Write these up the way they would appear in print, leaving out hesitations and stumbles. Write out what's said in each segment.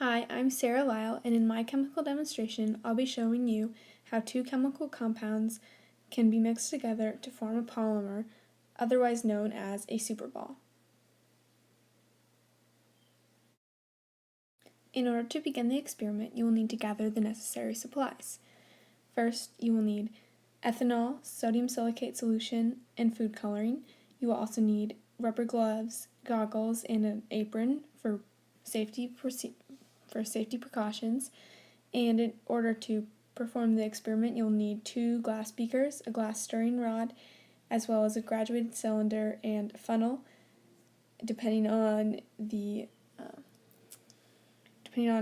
Hi, I'm Sarah Lyell, and in my chemical demonstration, I'll be showing you how two chemical compounds can be mixed together to form a polymer, otherwise known as a superball. In order to begin the experiment, you will need to gather the necessary supplies. First, you will need ethanol, sodium silicate solution, and food coloring. You will also need rubber gloves, goggles, and an apron for safety precautions. And in order to perform the experiment, you'll need 2 glass beakers, a glass stirring rod, as well as a graduated cylinder and a funnel, depending on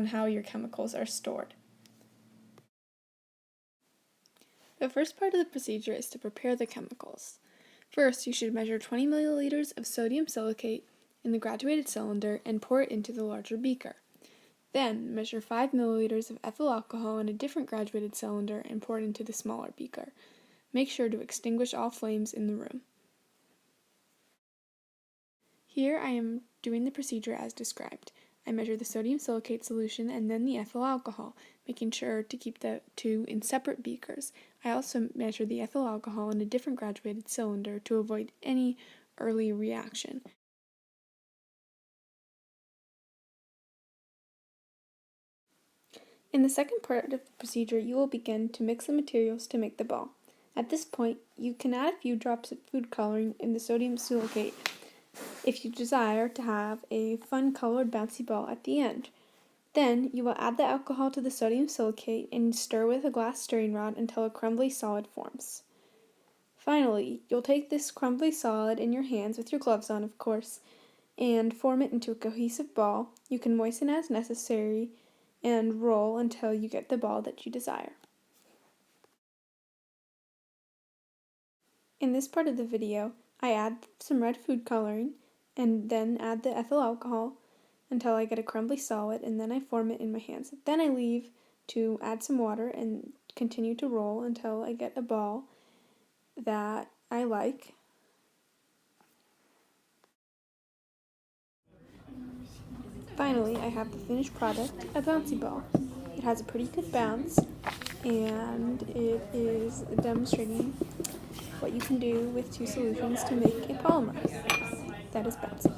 how your chemicals are stored. The first part of the procedure is to prepare the chemicals. First, you should measure 20 milliliters of sodium silicate in the graduated cylinder and pour it into the larger beaker. Then, measure 5 milliliters of ethyl alcohol in a different graduated cylinder and pour it into the smaller beaker. Make sure to extinguish all flames in the room. Here I am doing the procedure as described. I measure the sodium silicate solution and then the ethyl alcohol, making sure to keep the two in separate beakers. I also measure the ethyl alcohol in a different graduated cylinder to avoid any early reaction. In the second part of the procedure, you will begin to mix the materials to make the ball. At this point, you can add a few drops of food coloring in the sodium silicate if you desire to have a fun colored bouncy ball at the end. Then, you will add the alcohol to the sodium silicate and stir with a glass stirring rod until a crumbly solid forms. Finally, you'll take this crumbly solid in your hands, with your gloves on of course, and form it into a cohesive ball. You can moisten as necessary and roll until you get the ball that you desire. In this part of the video, I add some red food coloring and then add the ethyl alcohol until I get a crumbly solid, and then I form it in my hands. Then I leave to add some water and continue to roll until I get a ball that I like. Finally, I have the finished product, a bouncy ball. It has a pretty good bounce, and it is demonstrating what you can do with two solutions to make a polymer that is bouncy.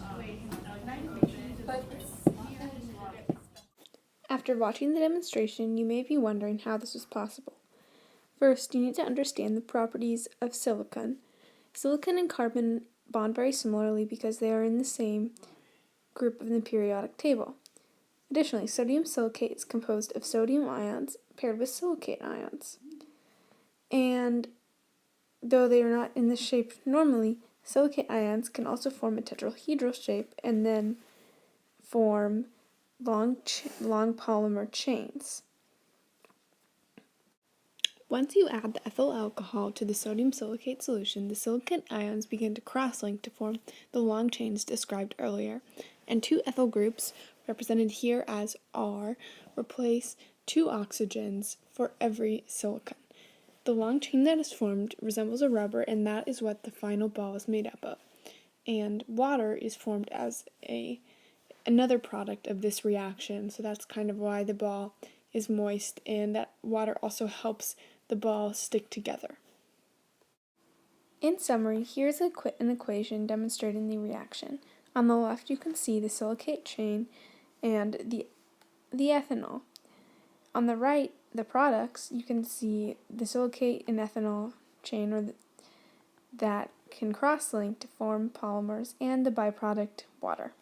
After watching the demonstration, you may be wondering how this was possible. First, you need to understand the properties of silicon. Silicon and carbon bond very similarly because they are in the same group of the periodic table. Additionally, sodium silicate is composed of sodium ions paired with silicate ions. And though they are not in this shape normally, silicate ions can also form a tetrahedral shape and then form long polymer chains. Once you add the ethyl alcohol to the sodium silicate solution, the silicate ions begin to cross-link to form the long chains described earlier, and 2 ethyl groups, represented here as R, replace 2 oxygens for every silicon. The long chain that is formed resembles a rubber, and that is what the final ball is made up of. And water is formed as another product of this reaction, so that's kind of why the ball is moist, and that water also helps the ball stick together. In summary, here's an equation demonstrating the reaction. On the left, you can see the silicate chain and the ethanol. On the right, the products, you can see the silicate and ethanol chain that can cross-link to form polymers, and the byproduct, water.